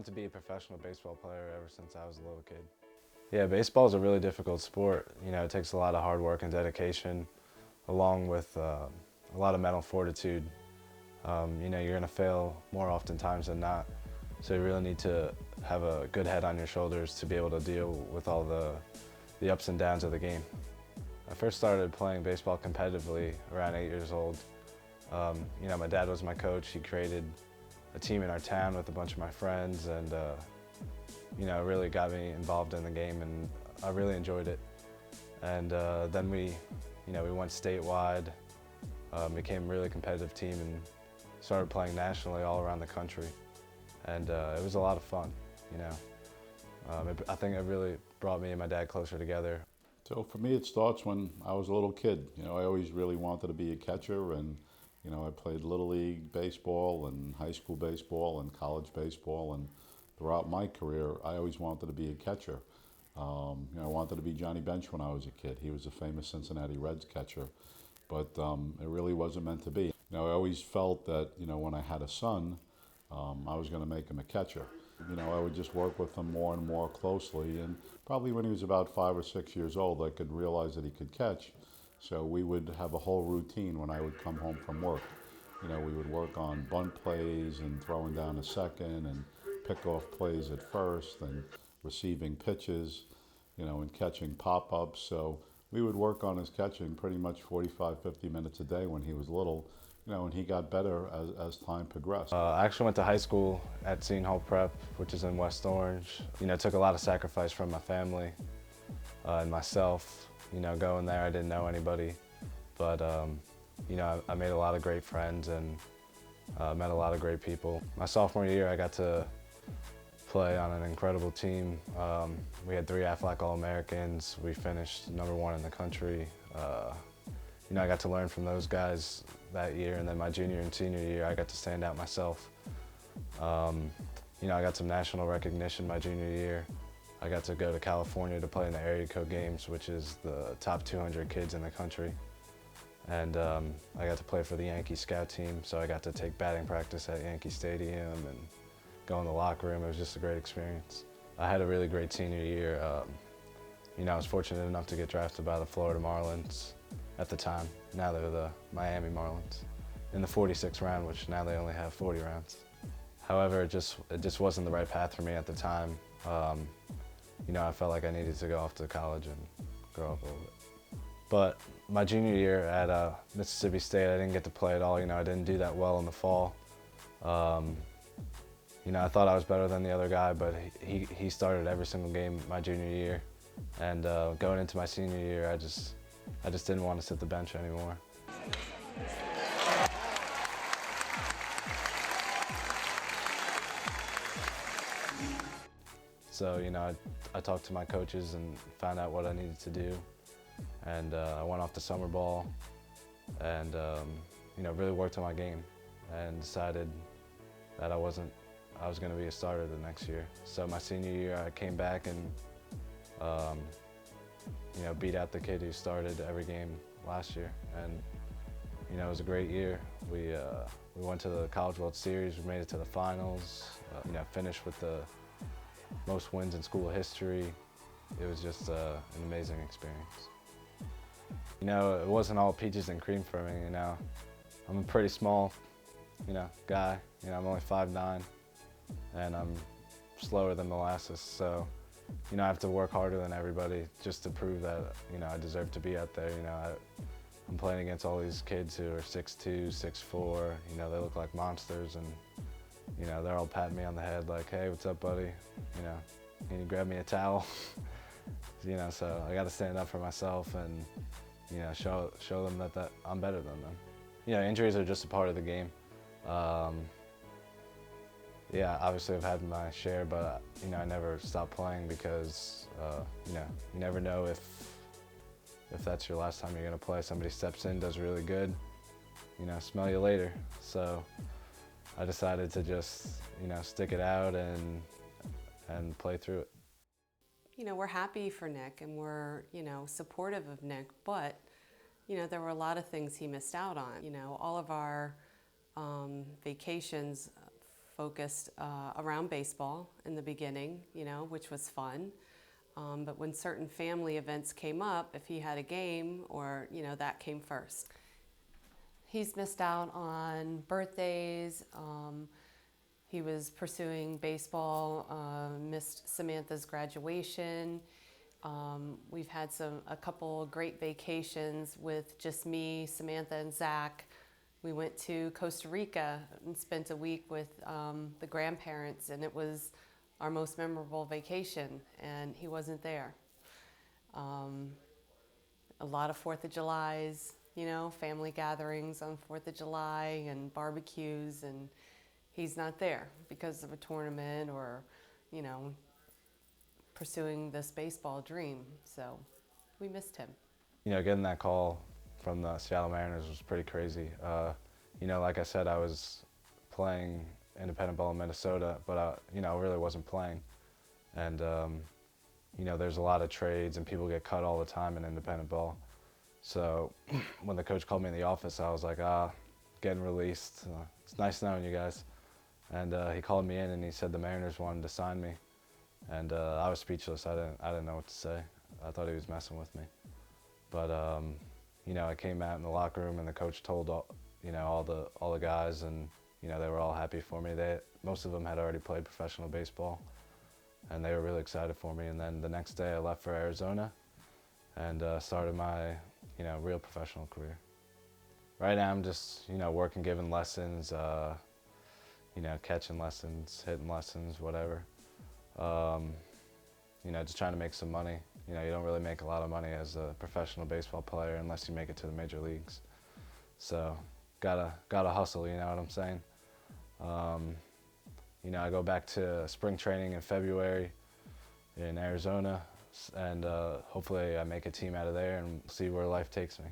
wanted to be a professional baseball player ever since I was a little kid. Yeah, baseball is a really difficult sport. You know, it takes a lot of hard work and dedication, along with a lot of mental fortitude. You know, you're going to fail more oftentimes than not, so you really need to have a good head on your shoulders to be able to deal with all the ups and downs of the game. I first started playing baseball competitively around 8 years old. You know, my dad was my coach. He created a team in our town with a bunch of my friends, and you know, it really got me involved in the game, and I really enjoyed it. And then you know, we went statewide, became a really competitive team, and started playing nationally all around the country. And it was a lot of fun, you know. I think it really brought me and my dad closer together. So for me, it starts when I was a little kid. You know, I always really wanted to be a catcher, and you know, I played Little League baseball and high school baseball and college baseball, and throughout my career, I always wanted to be a catcher. You know, I wanted to be Johnny Bench when I was a kid. He was a famous Cincinnati Reds catcher, but it really wasn't meant to be. You know, I always felt that, you know, when I had a son, I was going to make him a catcher. You know, I would just work with him more and more closely, and probably when he was about 5 or 6 years old, I could realize that he could catch. So we would have a whole routine when I would come home from work. You know, we would work on bunt plays and throwing down a second and pick-off plays at first and receiving pitches, you know, and catching pop-ups. So we would work on his catching pretty much 45, 50 minutes a day when he was little, you know, and he got better as time progressed. I actually went to high school at Seton Hall Prep, which is in West Orange. You know, it took a lot of sacrifice from my family and myself. You know, going there, I didn't know anybody, but you know, I made a lot of great friends and met a lot of great people. My sophomore year, I got to play on an incredible team. We had 3 Aflac All-Americans. We finished #1 in the country. You know, I got to learn from those guys that year, and then my junior and senior year, I got to stand out myself. You know, I got some national recognition my junior year. I got to go to California to play in the Area Code Games, which is the top 200 kids in the country. And I got to play for the Yankee scout team, so I got to take batting practice at Yankee Stadium and go in the locker room. It was just a great experience. I had a really great senior year. You know, I was fortunate enough to get drafted by the Florida Marlins at the time. Now they're the Miami Marlins in the 46th round, which now they only have 40 rounds. However, it just wasn't the right path for me at the time. You know, I felt like I needed to go off to college and grow up a little bit. But my junior year at Mississippi State, I didn't get to play at all. You know, I didn't do that well in the fall. You know, I thought I was better than the other guy, but he started every single game my junior year. And going into my senior year, I just didn't want to sit the bench anymore. So, you know, I talked to my coaches and found out what I needed to do. And I went off to summer ball and, you know, really worked on my game and decided that I was going to be a starter the next year. So my senior year, I came back and, you know, beat out the kid who started every game last year. And, you know, it was a great year. We went to the College World Series, we made it to the finals, you know, finished with the most wins in school history. It was just an amazing experience. You know, it wasn't all peaches and cream for me, you know. I'm a pretty small, you know, guy. You know, I'm only 5'9", and I'm slower than molasses, so, you know, I have to work harder than everybody just to prove that, you know, I deserve to be out there. You know, I'm playing against all these kids who are 6'2", 6'4", you know, they look like monsters, and, you know, they're all patting me on the head like, hey, what's up, buddy? You know, can you grab me a towel? You know, so I got to stand up for myself and, you know, show them that I'm better than them. You know, injuries are just a part of the game. Yeah, obviously I've had my share, but, you know, I never stopped playing because, you know, you never know if that's your last time you're going to play. Somebody steps in, does really good, you know, smell you later. So I decided to just, you know, stick it out and play through it. You know, we're happy for Nick and we're, you know, supportive of Nick, but, you know, there were a lot of things he missed out on. You know, all of our vacations focused around baseball in the beginning, which was fun. But when certain family events came up, if he had a game or, that came first. He's missed out on birthdays. He was pursuing baseball, missed Samantha's graduation. We've had a couple great vacations with just me, Samantha, and Zach. We went to Costa Rica and spent a week with the grandparents, and it was our most memorable vacation, and he wasn't there. A lot of 4th of Julys, family gatherings on 4th of July and barbecues, and he's not there because of a tournament or, pursuing this baseball dream. So we missed him. Getting that call from the Seattle Mariners was pretty crazy. Like I said, I was playing independent ball in Minnesota, but I really wasn't playing. And there's a lot of trades and people get cut all the time in independent ball. So when the coach called me in the office, I was like, getting released. It's nice knowing you guys. And he called me in and he said the Mariners wanted to sign me. And I was speechless. I didn't know what to say. I thought he was messing with me. But I came out in the locker room and the coach told all the guys, and they were all happy for me. Most of them had already played professional baseball, and they were really excited for me. And then the next day I left for Arizona and started my real professional career. Right now I'm just working, giving lessons, catching lessons, hitting lessons, whatever. Just trying to make some money. You don't really make a lot of money as a professional baseball player unless you make it to the major leagues. So gotta hustle, you know what I'm saying? I go back to spring training in February in Arizona, and hopefully I make a team out of there and see where life takes me.